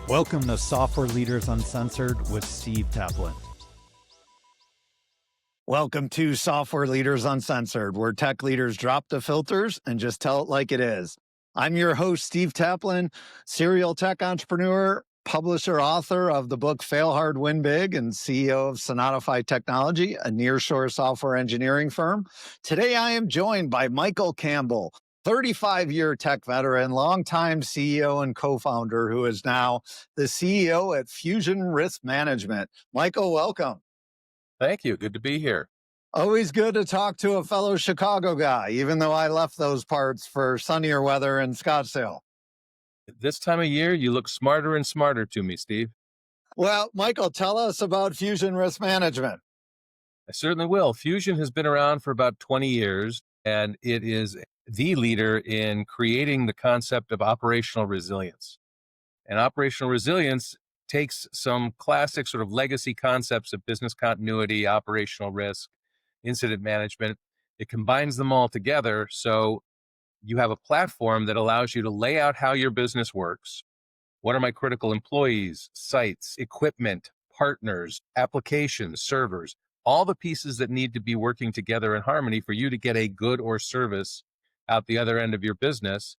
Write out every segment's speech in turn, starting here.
Welcome to Software Leaders Uncensored with Steve Taplin. Welcome to Software Leaders Uncensored, where tech leaders drop the filters and just tell it like it is. I'm your host, Steve Taplin, serial tech entrepreneur, publisher, author of the book Fail Hard, Win Big, and CEO of Sonatify Technology, a nearshore software engineering firm. Today, I am joined by Michael Campbell, 35-year tech veteran, longtime CEO and co-founder, who is now the CEO at Fusion Risk Management. Michael, welcome. Thank you. Good to be here. Always good to talk to a fellow Chicago guy, even though I left those parts for sunnier weather in Scottsdale. This time of year, you look smarter and smarter to me, Steve. Well, Michael, tell us about Fusion Risk Management. I certainly will. Fusion has been around for about 20 years, and it is the leader in creating the concept of operational resilience. And operational resilience takes some classic sort of legacy concepts of business continuity, operational risk, incident management. It combines them all together. So you have a platform that allows you to lay out how your business works. What are my critical employees, sites, equipment, partners, applications, servers, all the pieces that need to be working together in harmony for you to get a good or service out the other end of your business.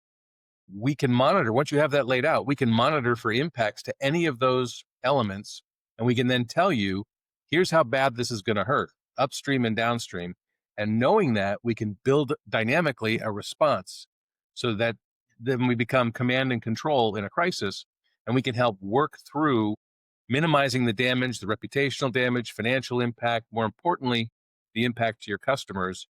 We can monitor, once you have that laid out, we can monitor for impacts to any of those elements. And we can then tell you, here's how bad this is going to hurt, upstream and downstream. And knowing that, we can build dynamically a response so that then we become command and control in a crisis, and we can help work through minimizing the damage, the reputational damage, financial impact, more importantly, the impact to your customers.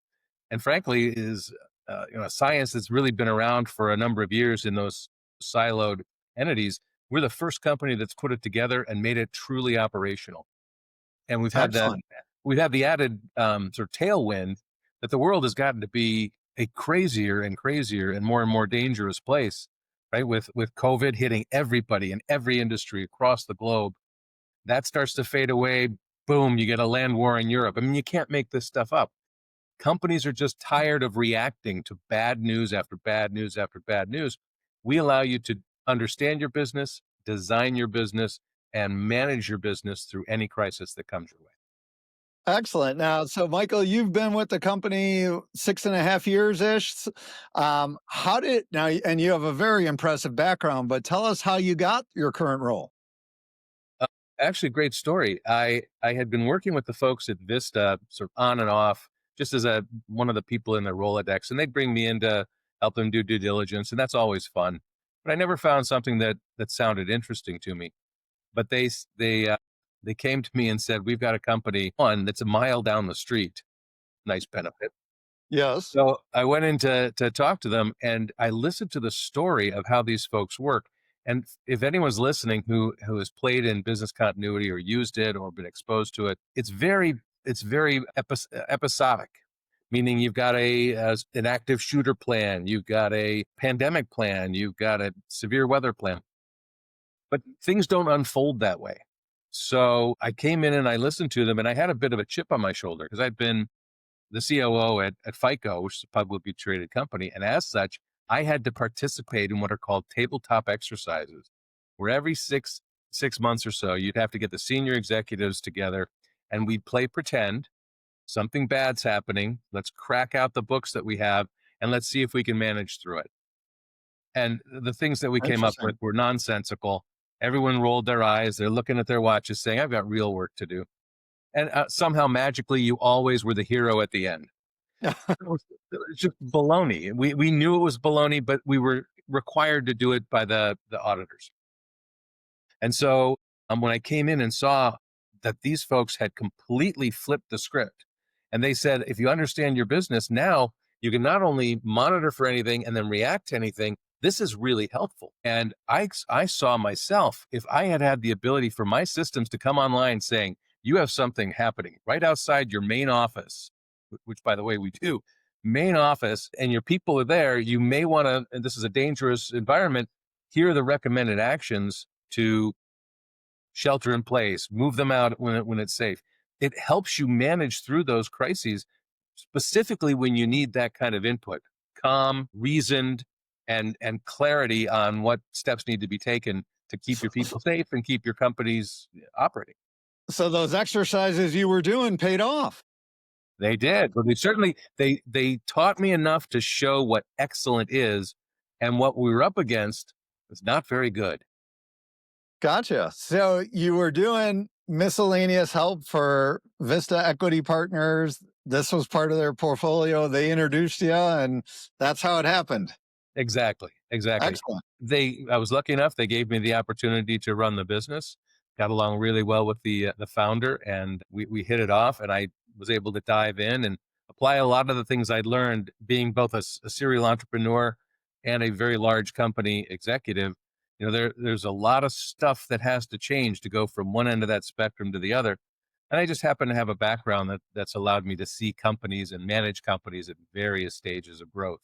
And frankly, is a science that's really been around for a number of years in those siloed entities. We're the first company that's put it together and made it truly operational. And we've had Excellent. we've had the added sort of tailwind that the world has gotten to be a crazier and crazier and more dangerous place, right? With COVID hitting everybody in every industry across the globe, that starts to fade away. Boom, you get a land war in Europe. I mean, you can't make this stuff up. Companies are just tired of reacting to bad news after bad news after bad news. We allow you to understand your business, design your business, and manage your business through any crisis that comes your way. Excellent. Now, so Michael, you've been with the company 6.5 years-ish. And you have a very impressive background, but tell us how you got your current role. Actually, great story. I had been working with the folks at Vista sort of on and off, just as one of the people in their Rolodex, and they'd bring me in to help them do due diligence, and that's always fun. But I never found something that sounded interesting to me. But they came to me and said, we've got a company, one that's a mile down the street. Nice benefit. Yes. So I went in to talk to them, and I listened to the story of how these folks work. And if anyone's listening who has played in business continuity or used it or been exposed to it, it's very episodic, meaning you've got an active shooter plan, you've got a pandemic plan, you've got a severe weather plan. But things don't unfold that way. So I came in and I listened to them, and I had a bit of a chip on my shoulder because I'd been the COO at FICO, which is a publicly traded company. And as such, I had to participate in what are called tabletop exercises, where every six months or so, you'd have to get the senior executives together and we'd play pretend. Something bad's happening. Let's crack out the books that we have and let's see if we can manage through it. And the things that we came up with were nonsensical. Everyone rolled their eyes. They're looking at their watches saying, I've got real work to do. And somehow magically, you always were the hero at the end. It was just baloney. We knew it was baloney, but we were required to do it by the auditors. And so when I came in and saw that these folks had completely flipped the script, and they said, if you understand your business now, you can not only monitor for anything and then react to anything. This is really helpful. And I saw myself, if I had the ability for my systems to come online saying, you have something happening right outside your main office, which by the way, we do, main office, and your people are there, you may want to, and this is a dangerous environment, here are the recommended actions to shelter in place, move them out when it's safe. It helps you manage through those crises, specifically when you need that kind of input, calm, reasoned, and clarity on what steps need to be taken to keep your people safe and keep your companies operating. So those exercises you were doing paid off. They did. But they taught me enough to show what excellent is, and what we were up against was not very good. Gotcha. So you were doing miscellaneous help for Vista Equity Partners. This was part of their portfolio. They introduced you, and that's how it happened. Exactly. Excellent. I was lucky enough. They gave me the opportunity to run the business. Got along really well with the founder, and we hit it off. And I was able to dive in and apply a lot of the things I'd learned, being both a serial entrepreneur and a very large company executive. There's a lot of stuff that has to change to go from one end of that spectrum to the other. And I just happen to have a background that's allowed me to see companies and manage companies at various stages of growth.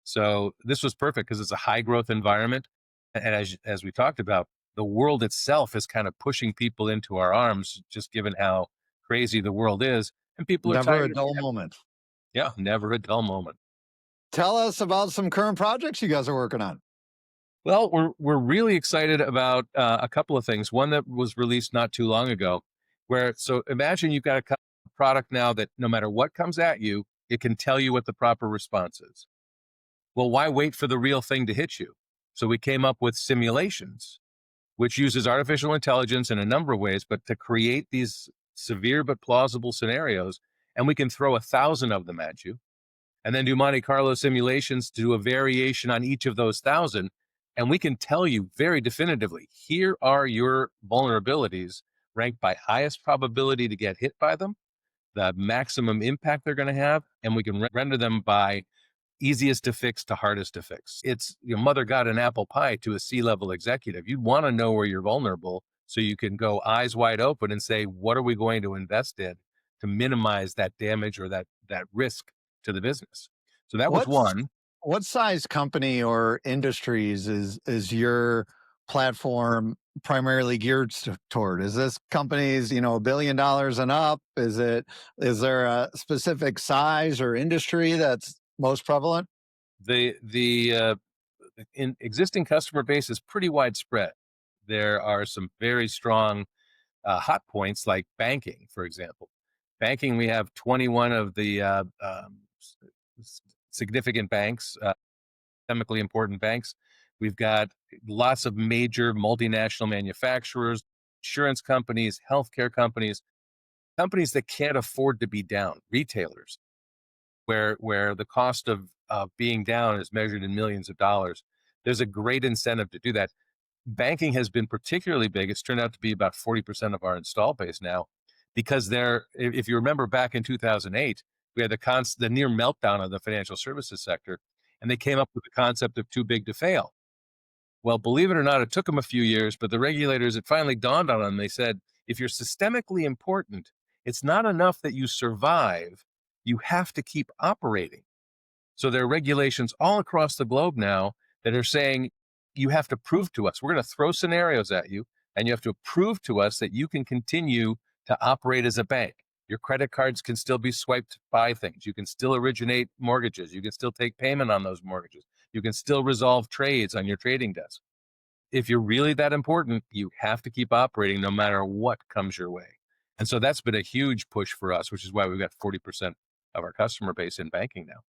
So this was perfect because it's a high growth environment. And as we talked about, the world itself is kind of pushing people into our arms, just given how crazy the world is. And people are Never a tired. dull moment. Yeah, never a dull moment. Tell us about some current projects you guys are working on. Well, we're really excited about a couple of things. One that was released not too long ago, so imagine you've got a product now that no matter what comes at you, it can tell you what the proper response is. Well, why wait for the real thing to hit you? So we came up with simulations, which uses artificial intelligence in a number of ways, but to create these severe but plausible scenarios, and we can throw 1,000 of them at you, and then do Monte Carlo simulations to do a variation on each of those 1,000. And we can tell you very definitively, here are your vulnerabilities ranked by highest probability to get hit by them, the maximum impact they're going to have, and we can render them by easiest to fix to hardest to fix. It's your mother got an apple pie to a C-level executive. You'd want to know where you're vulnerable so you can go eyes wide open and say, what are we going to invest in to minimize that damage or that risk to the business? So that was one. What size company or industries is your platform primarily geared toward? Is this companies, $1 billion and up? Is there a specific size or industry that's most prevalent? The existing customer base is pretty widespread. There are some very strong hot points like banking, for example. Banking, we have 21 of the significant banks, systemically important banks. We've got lots of major multinational manufacturers, insurance companies, healthcare companies, companies that can't afford to be down, retailers, where the cost of being down is measured in millions of dollars. There's a great incentive to do that. Banking has been particularly big. It's turned out to be about 40% of our install base now, because if you remember back in 2008, we had the near meltdown of the financial services sector, and they came up with the concept of too big to fail. Well, believe it or not, it took them a few years, but the regulators, it finally dawned on them. They said, if you're systemically important, it's not enough that you survive, you have to keep operating. So there are regulations all across the globe now that are saying, you have to prove to us, we're going to throw scenarios at you, and you have to prove to us that you can continue to operate as a bank. Your credit cards can still be swiped to buy things. You can still originate mortgages. You can still take payment on those mortgages. You can still resolve trades on your trading desk. If you're really that important, you have to keep operating no matter what comes your way. And so that's been a huge push for us, which is why we've got 40% of our customer base in banking now.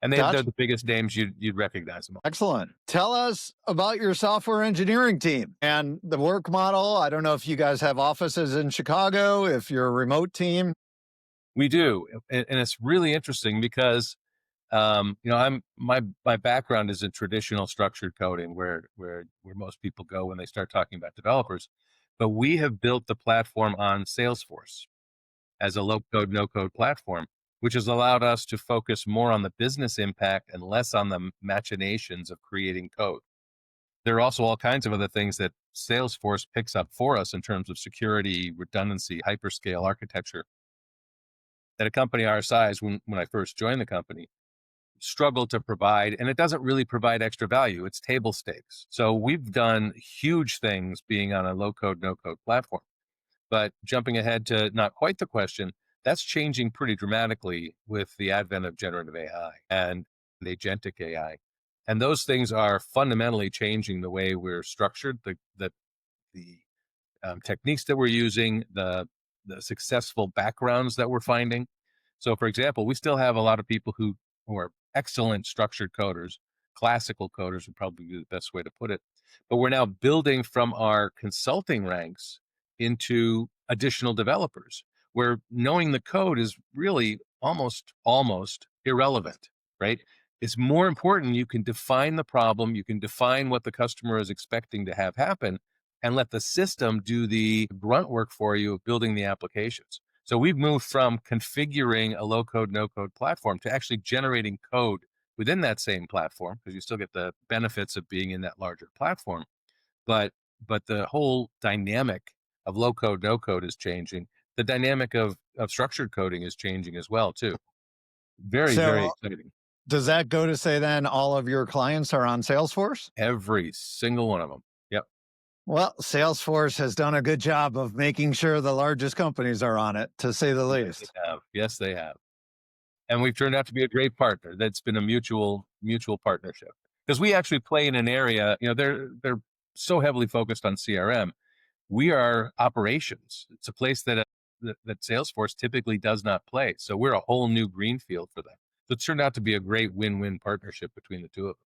And they're Gotcha. the biggest names you'd recognize them all. Excellent. Tell us about your software engineering team and the work model. I don't know if you guys have offices in Chicago, if you're a remote team. We do. And it's really interesting because, my background is in traditional structured coding where most people go when they start talking about developers. But we have built the platform on Salesforce as a low code, no code platform, which has allowed us to focus more on the business impact and less on the machinations of creating code. There are also all kinds of other things that Salesforce picks up for us in terms of security, redundancy, hyperscale architecture, that a company our size, when I first joined the company, struggled to provide, and it doesn't really provide extra value. It's table stakes. So we've done huge things being on a low code, no code platform. But jumping ahead to not quite the question, that's changing pretty dramatically with the advent of generative AI and agentic AI. And those things are fundamentally changing the way we're structured. The techniques that we're using, the successful backgrounds that we're finding. So, for example, we still have a lot of people who are excellent structured coders. Classical coders would probably be the best way to put it. But we're now building from our consulting ranks into additional developers, where knowing the code is really almost irrelevant, right? It's more important you can define the problem, you can define what the customer is expecting to have happen, and let the system do the grunt work for you of building the applications. So we've moved from configuring a low code, no code platform to actually generating code within that same platform, because you still get the benefits of being in that larger platform. But the whole dynamic of low code, no code is changing. The dynamic of structured coding is changing as well, too. Very, very So exciting. does that go to say then all of your clients are on Salesforce? Every single one of them. Yep. Well, Salesforce has done a good job of making sure the largest companies are on it, to say the Yes, they least. have. Yes, they have. And we've turned out to be a great partner. That's been a mutual partnership, because we actually play in an area. They're so heavily focused on CRM. We are operations. It's a place that Salesforce typically does not play. So we're a whole new greenfield for them. So it's turned out to be a great win-win partnership between the two of them.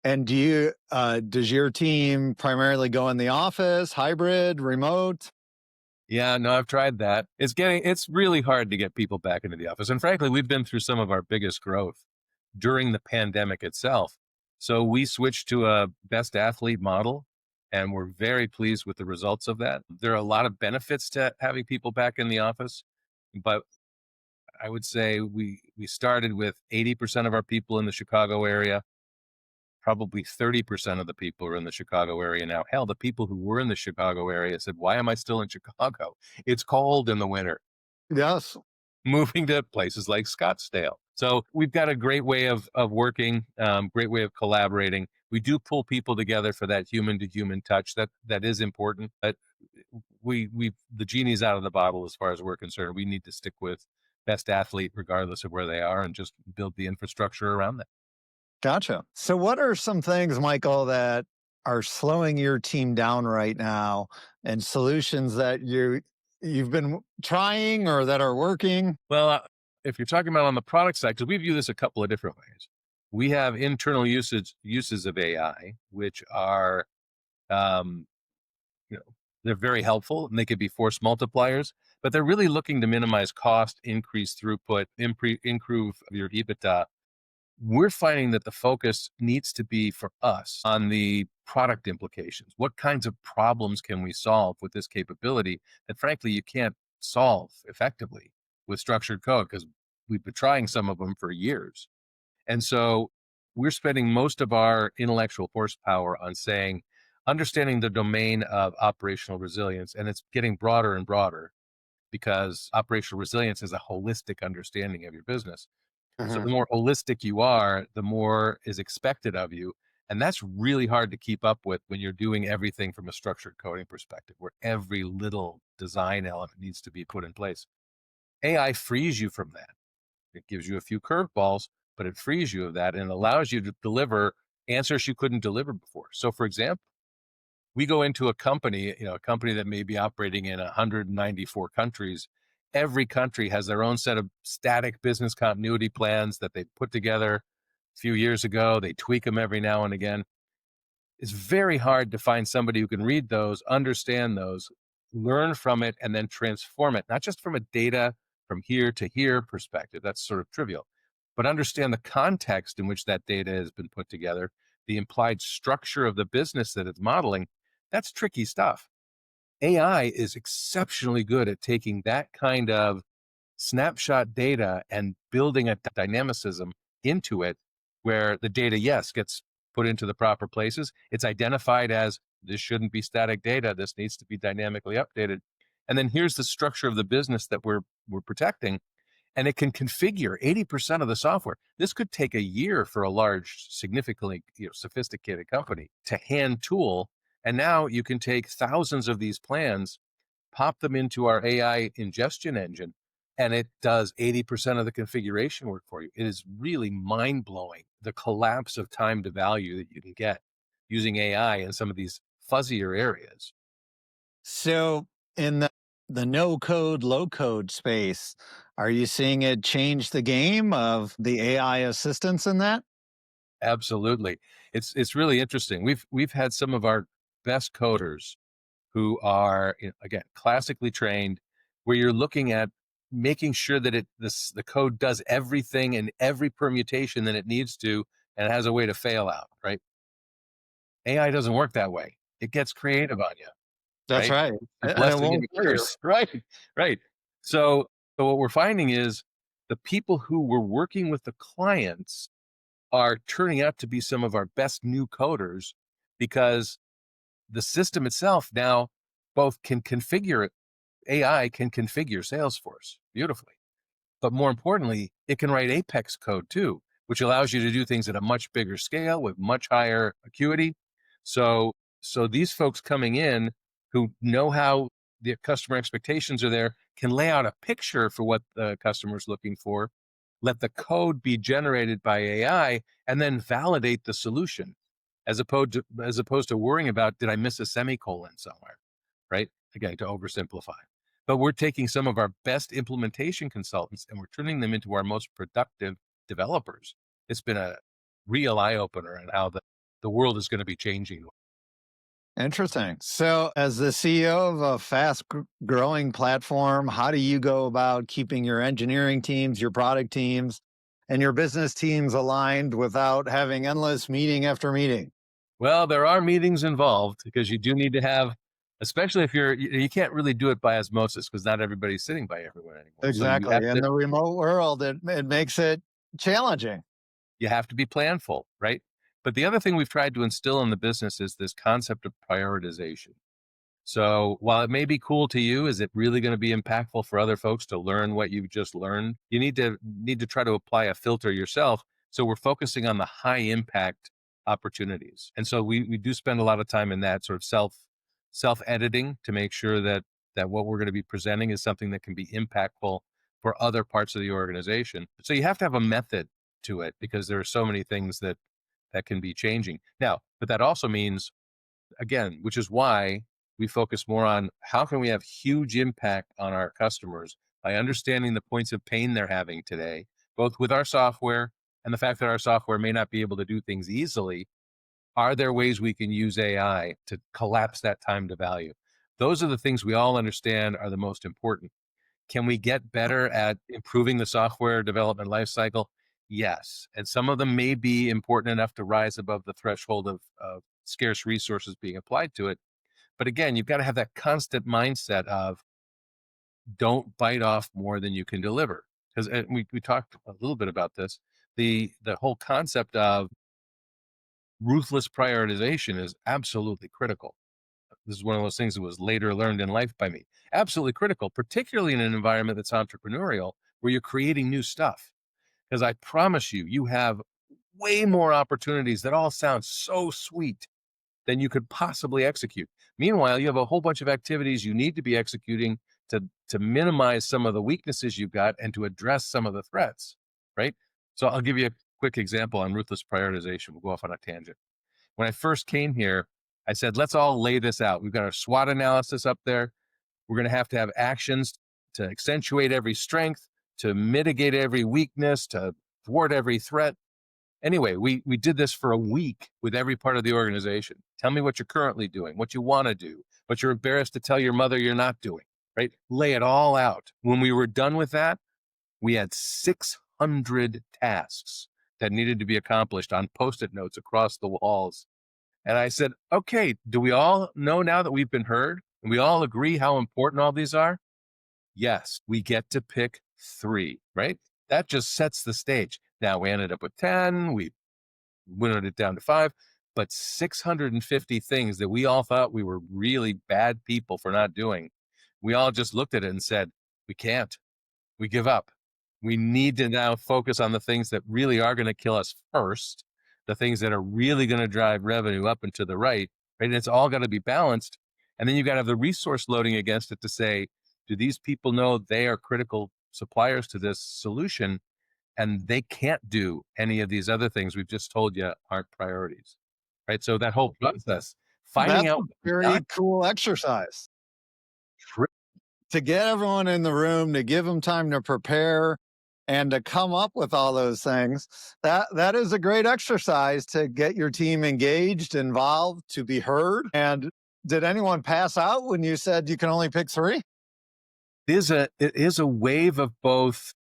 And does your team primarily go in the office, hybrid, remote? Yeah, no, I've tried that. It's really hard to get people back into the office. And frankly, we've been through some of our biggest growth during the pandemic itself. So we switched to a best athlete model, and we're very pleased with the results of that. There are a lot of benefits to having people back in the office, but I would say we started with 80% of our people in the Chicago area. Probably 30% of the people are in the Chicago area now. Hell, the people who were in the Chicago area said, "Why am I still in Chicago? It's cold in the winter." Yes. Moving to places like Scottsdale. So we've got a great way of working, great way of collaborating. We do pull people together for that human to human touch. That is important. But the genie's out of the bottle as far as we're concerned. We need to stick with best athlete regardless of where they are, and just build the infrastructure around that. Gotcha. So what are some things, Michael, that are slowing your team down right now, and solutions that you've been trying or that are working? Well, if you're talking about on the product side, because we view this a couple of different ways. We have internal uses of AI, which are, um, you know, they're very helpful, and they could be force multipliers, but they're really looking to minimize cost, increase throughput, improve your EBITDA. We're finding that the focus needs to be for us on the product implications. What kinds of problems can we solve with this capability that, frankly, you can't solve effectively with structured code, because we've been trying some of them for years. And so we're spending most of our intellectual horsepower on understanding the domain of operational resilience, and it's getting broader and broader, because operational resilience is a holistic understanding of your business. So the more holistic you are, the more is expected of you. And that's really hard to keep up with when you're doing everything from a structured coding perspective, where every little design element needs to be put in place. AI frees you from that. It gives you a few curveballs, but it frees you of that and allows you to deliver answers you couldn't deliver before. So, for example, we go into a company, a company that may be operating in 194 countries. Every country has their own set of static business continuity plans that they put together a few years ago. They tweak them every now and again. It's very hard to find somebody who can read those, understand those, learn from it, and then transform it, not just from a data from here to here perspective. That's sort of trivial, but understand the context in which that data has been put together, the implied structure of the business that it's modeling. That's tricky stuff. AI is exceptionally good at taking that kind of snapshot data and building a dynamicism into it, where the data, yes, gets put into the proper places. It's identified as, this shouldn't be static data. This needs to be dynamically updated. And then here's the structure of the business that we're protecting. And it can configure 80% of the software. This could take a year for a large, significantly sophisticated company to hand tool. And now you can take thousands of these plans, pop them into our AI ingestion engine, and it does 80% of the configuration work for you. It is really mind blowing, the collapse of time to value that you can get using AI in some of these fuzzier areas. So in the no code, low code space, are you seeing it change the game of the AI assistance in that? Absolutely. It's really interesting. We've had some of our best coders who are, again, classically trained, where you're looking at making sure that the code does everything and every permutation that it needs to, and it has a way to fail out, right? AI doesn't work that way. It gets creative on you, That's right? right. A And it blessing and won't a hear you. curse, right? Right. So, so what we're finding is the people who were working with the clients are turning out to be some of our best new coders, because the system itself now both can configure it. AI can configure Salesforce beautifully, but more importantly, it can write Apex code too, which allows you to do things at a much bigger scale with much higher acuity. So, so these folks coming in who know how the customer expectations are there can lay out a picture for what the customer is looking for, let the code be generated by AI, and then validate the solution, as opposed to worrying about, did I miss a semicolon somewhere, right? Again, to oversimplify. But we're taking some of our best implementation consultants and we're turning them into our most productive developers. It's been a real eye opener on how the world is going to be changing. Interesting. So, as the CEO of a fast growing platform, how do you go about keeping your engineering teams, your product teams, and your business teams aligned without having endless meeting after meeting? Well, there are meetings involved because you do need to have, especially if you can't really do it by osmosis because not everybody's sitting by everyone anymore. So you have Exactly. In to the remote world, it makes it challenging. you have to be planful, right? But the other thing we've tried to instill in the business is this concept of prioritization. So while it may be cool to you, is it really going to be impactful for other folks to learn what you've just learned? You need to try to apply a filter yourself. So we're focusing on the high impact opportunities. And so we do spend a lot of time in that sort of self editing to make sure that what we're going to be presenting is something that can be impactful for other parts of the organization. So you have to have a method to it because there are so many things that can be changing. Now, but that also means, again, which is why we focus more on how can we have huge impact on our customers by understanding the points of pain they're having today, both with our software and the fact that our software may not be able to do things easily. Are there ways we can use AI to collapse that time to value? Those are the things we all understand are the most important. Can we get better at improving the software development lifecycle? Yes. And some of them may be important enough to rise above the threshold of scarce resources being applied to it. But again, you've got to have that constant mindset of don't bite off more than you can deliver. Because we talked a little bit about this. The whole concept of ruthless prioritization is absolutely critical. This is one of those things that was later learned in life by me. Absolutely critical, particularly in an environment that's entrepreneurial where you're creating new stuff. Because I promise you, you have way more opportunities that all sound so sweet than you could possibly execute. Meanwhile, you have a whole bunch of activities you need to be executing to minimize some of the weaknesses you've got and to address some of the threats, right? So I'll give you a quick example on ruthless prioritization. We'll go off on a tangent. When I first came here, I said, let's all lay this out. We've got our SWOT analysis up there. We're going to have actions to accentuate every strength, to mitigate every weakness, to thwart every threat. Anyway, we did this for a week with every part of the organization. Tell me what you're currently doing, what you want to do, what you're embarrassed to tell your mother you're not doing, right? Lay it all out. When we were done with that, we had 600 tasks that needed to be accomplished on Post-it notes across the walls. And I said, okay, do we all know now that we've been heard? And we all agree how important all these are? Yes, we get to pick 3, right? That just sets the stage. Now we ended up with 10, we winnowed it down to 5, but 650 things that we all thought we were really bad people for not doing. We all just looked at it and said, we can't. We give up. We need to now focus on the things that really are going to kill us first, the things that are really going to drive revenue up and to the right, right? And it's all got to be balanced. And then you got to have the resource loading against it to say, do these people know they are critical suppliers to this solution and they can't do any of these other things we've just told you aren't priorities, right? So that whole process, finding That's out a not very cool exercise. to get everyone in the room, to give them time to prepare and to come up with all those things, that is a great exercise to get your team engaged, involved, to be heard. And did anyone pass out when you said you can only pick three? It is a wave of both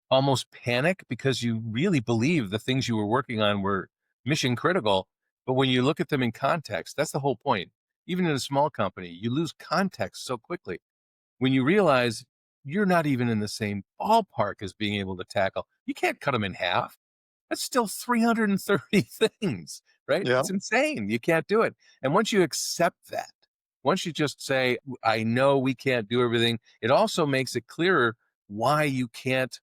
almost panic because you really believe the things you were working on were mission critical. But when you look at them in context, that's the whole point. Even in a small company, you lose context so quickly. When you realize you're not even in the same ballpark as being able to tackle, you can't cut them in half. That's still 330 things, right? Yeah. It's insane. You can't do it. And once you accept that, once you just say, I know we can't do everything, it also makes it clearer why you can't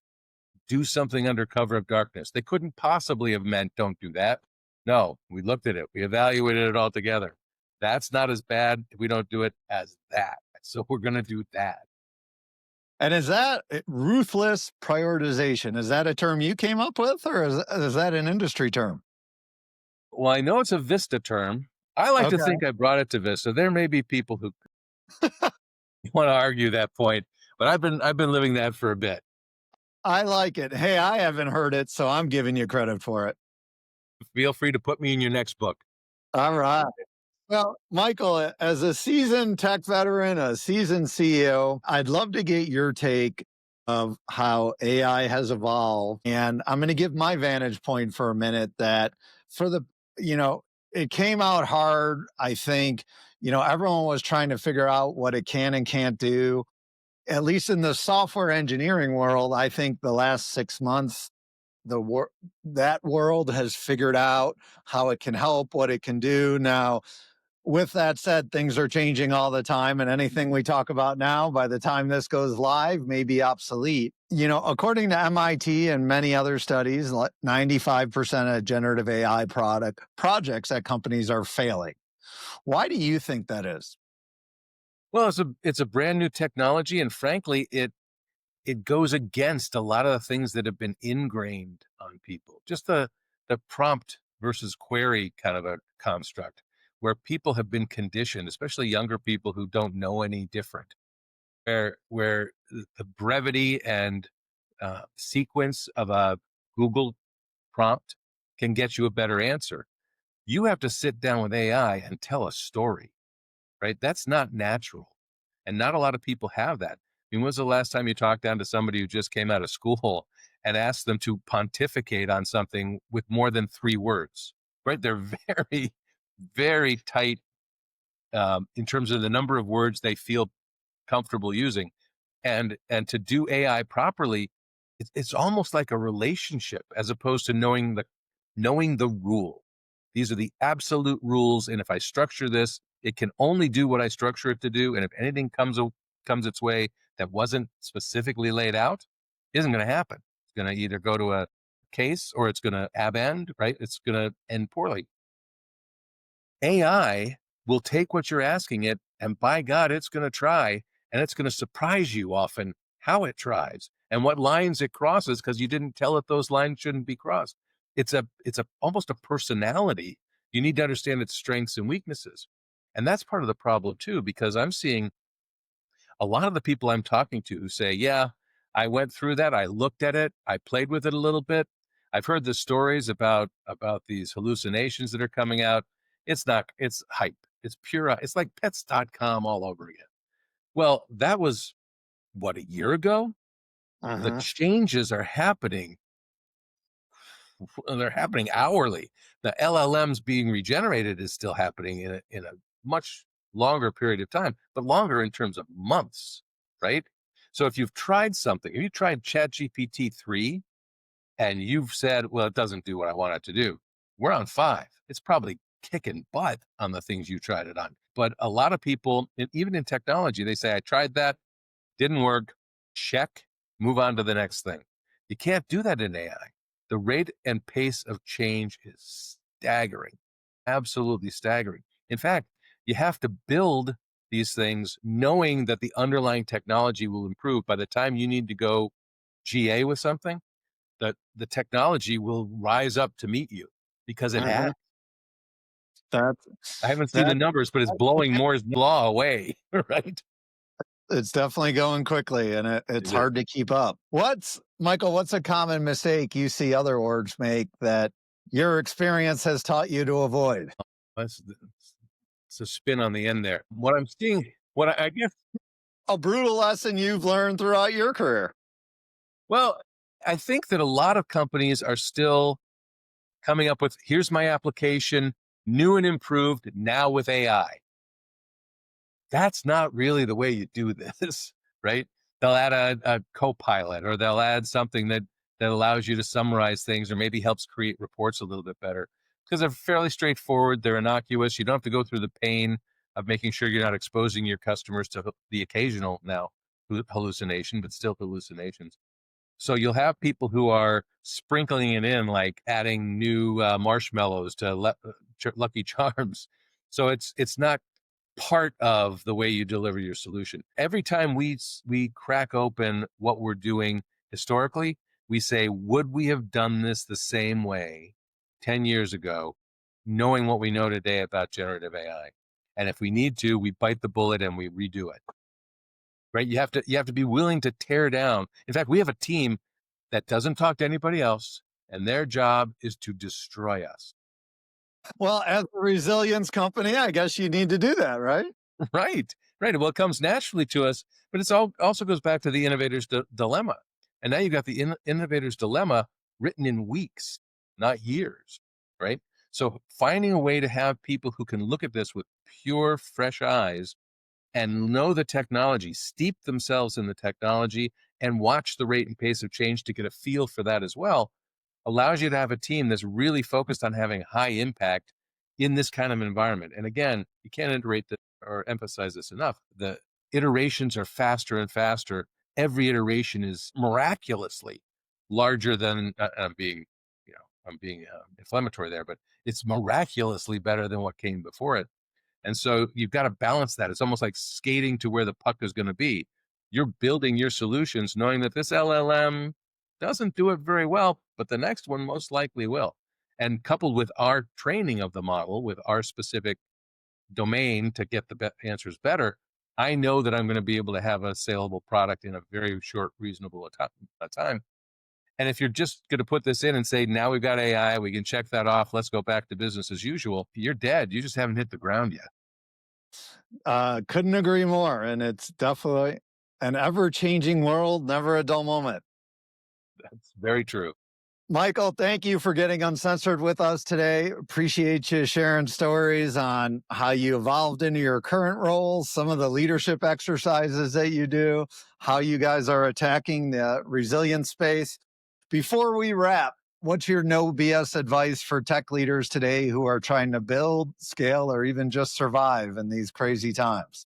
do something under cover of darkness. They couldn't possibly have meant don't do that. No, we looked at it. We evaluated it all together. That's not as bad if we don't do it as that. So we're going to do that. And is that ruthless prioritization? Is that a term you came up with, or is that an industry term? Well, I know it's a Vista term. I like to Okay. think I brought it to Vista. There may be people who want to argue that point, but I've been living that for a bit. I like it. Hey, I haven't heard it, so I'm giving you credit for it. Feel free to put me in your next book. All right. Well, Michael, as a seasoned tech veteran, a seasoned CEO, I'd love to get your take of how AI has evolved. And I'm going to give my vantage point for a minute that for the, you know, it came out hard. I think, everyone was trying to figure out what it can and can't do. At least in the software engineering world, I think the last 6 months, that world has figured out how it can help, what it can do. Now, with that said, things are changing all the time, and anything we talk about now, by the time this goes live, may be obsolete. According to MIT and many other studies, 95% of generative AI projects at companies are failing. Why do you think that is? Well, it's a brand new technology, and frankly, it goes against a lot of the things that have been ingrained on people. Just the prompt versus query kind of a construct where people have been conditioned, especially younger people who don't know any different, where the brevity and sequence of a Google prompt can get you a better answer. You have to sit down with AI and tell a story, right? That's not natural. And not a lot of people have that. I mean, when was the last time you talked down to somebody who just came out of school and asked them to pontificate on something with more than 3 words, right? They're very, very tight in terms of the number of words they feel comfortable using. And to do AI properly, it's almost like a relationship as opposed to knowing the rule. These are the absolute rules, and if I structure this, it can only do what I structure it to do. And if anything comes its way that wasn't specifically laid out, isn't going to happen. It's going to either go to a case or it's going to abend, right? It's going to end poorly. AI will take what you're asking it, and by God, it's going to try, and it's going to surprise you often how it tries and what lines it crosses because you didn't tell it those lines shouldn't be crossed. It's almost a personality. You need to understand its strengths and weaknesses, and that's part of the problem too. Because I'm seeing a lot of the people I'm talking to who say, "Yeah, I went through that. I looked at it. I played with it a little bit. I've heard the stories about these hallucinations that are coming out. It's not. It's hype. It's pure. It's like pets.com all over again." Well, that was what, a year ago. The Uh-huh. changes are happening. They're happening hourly. The LLMs being regenerated is still happening in a much longer period of time, but longer in terms of months, right? So if you've tried something, if you tried ChatGPT 3 and you've said, well, it doesn't do what I want it to do, we're on 5. It's probably kicking butt on the things you tried it on. But a lot of people, even in technology, they say, I tried that, didn't work, check, move on to the next thing. You can't do that in AI. The rate and pace of change is staggering, absolutely staggering. In fact, you have to build these things knowing that the underlying technology will improve. By the time you need to go GA with something, that the technology will rise up to meet you because it has. Uh-huh. That I haven't seen the that numbers, but it's blowing Moore's law away, right? It's definitely going quickly, and it's hard to keep up. Michael, what's a common mistake you see other orgs make that your experience has taught you to avoid? That's it's a spin on the end there. What I'm seeing, I guess, A brutal lesson you've learned throughout your career. well, I think that a lot of companies are still coming up with, here's my application, new and improved, now with AI. That's not really the way you do this, right? They'll add a co-pilot, or they'll add something that allows you to summarize things, or maybe helps create reports a little bit better, because they're fairly straightforward. They're innocuous. You don't have to go through the pain of making sure you're not exposing your customers to the occasional now hallucination, but still hallucinations. So you'll have people who are sprinkling it in, like adding new marshmallows to Lucky Charms. So it's not part of the way you deliver your solution. Every time we crack open what we're doing historically, we say, would we have done this the same way 10 years ago, knowing what we know today about generative AI? And if we need to, we bite the bullet and we redo it. Right? You have to be willing to tear down. In fact, we have a team that doesn't talk to anybody else, and their job is to destroy us. Well, as a resilience company, I guess you need to do that, right? Right. Well, it comes naturally to us, but it's also goes back to the innovator's dilemma. And now you've got the innovator's dilemma written in weeks, not years, right? So finding a way to have people who can look at this with pure, fresh eyes and know the technology, steep themselves in the technology, and watch the rate and pace of change to get a feel for that as well, allows you to have a team that's really focused on having high impact in this kind of environment. And again, you can't iterate this or emphasize this enough. The iterations are faster and faster. Every iteration is miraculously larger than I'm being inflammatory there, but it's miraculously better than what came before it. And so you've got to balance that. It's almost like skating to where the puck is going to be. You're building your solutions knowing that this LLM doesn't do it very well, but the next one most likely will. And coupled with our training of the model, with our specific domain to get the answers better, I know that I'm going to be able to have a saleable product in a very short, reasonable time. And if you're just going to put this in and say, now we've got AI, we can check that off, let's go back to business as usual, you're dead. You just haven't hit the ground yet. Couldn't agree more. And it's definitely an ever-changing world, never a dull moment. That's very true. Michael, thank you for getting uncensored with us today. Appreciate you sharing stories on how you evolved into your current roles, some of the leadership exercises that you do, how you guys are attacking the resilience space. Before we wrap, what's your no BS advice for tech leaders today who are trying to build, scale, or even just survive in these crazy times?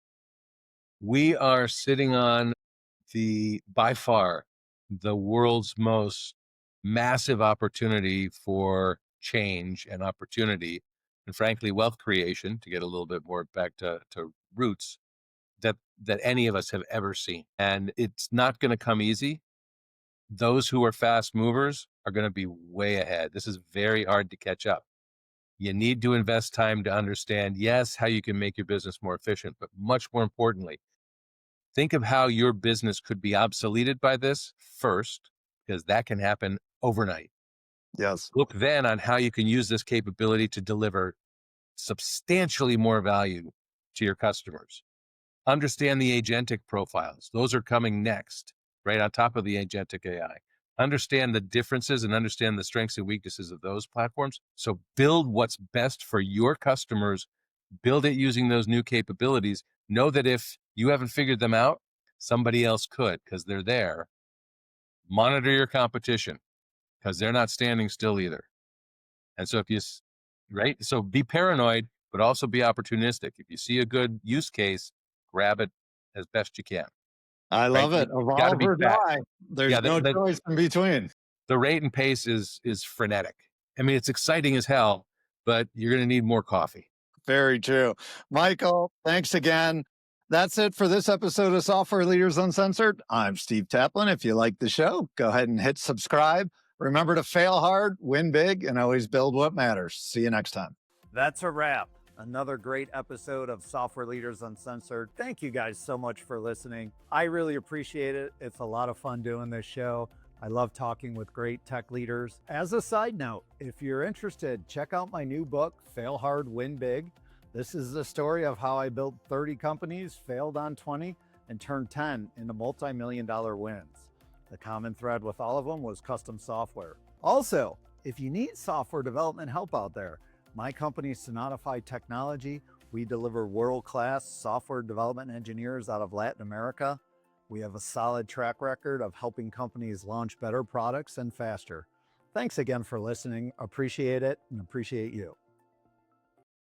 We are sitting on by far, the world's most massive opportunity for change and opportunity, and frankly, wealth creation, to get a little bit more back to roots, that any of us have ever seen. And it's not going to come easy. Those who are fast movers are going to be way ahead. This is very hard to catch up. You need to invest time to understand, yes, how you can make your business more efficient, but much more importantly, think of how your business could be obsoleted by this first, because that can happen overnight. Yes. Look then on how you can use this capability to deliver substantially more value to your customers. Understand the agentic profiles. Those are coming next, right on top of the agentic AI. Understand the differences and understand the strengths and weaknesses of those platforms. So build what's best for your customers, build it using those new capabilities. Know that if you haven't figured them out, somebody else could, because they're there. Monitor your competition, because they're not standing still either. And so so be paranoid, but also be opportunistic. If you see a good use case, grab it as best you can. I love it. Evolve or die. There's no choice in between. The rate and pace is frenetic. I mean, it's exciting as hell, but you're going to need more coffee. Very true. Michael, thanks again. That's it for this episode of Software Leaders Uncensored. I'm Steve Taplin. If you like the show, go ahead and hit subscribe. Remember to fail hard, win big, and always build what matters. See you next time. That's a wrap. Another great episode of Software Leaders Uncensored. Thank you guys so much for listening. I really appreciate it. It's a lot of fun doing this show. I love talking with great tech leaders. As a side note, if you're interested, check out my new book, Fail Hard, Win Big. This is the story of how I built 30 companies, failed on 20, and turned 10 into multi-million-dollar wins. The common thread with all of them was custom software. Also, if you need software development help out there, my company, Sonatify Technology, we deliver world-class software development engineers out of Latin America. We have a solid track record of helping companies launch better products and faster. Thanks again for listening. Appreciate it and appreciate you.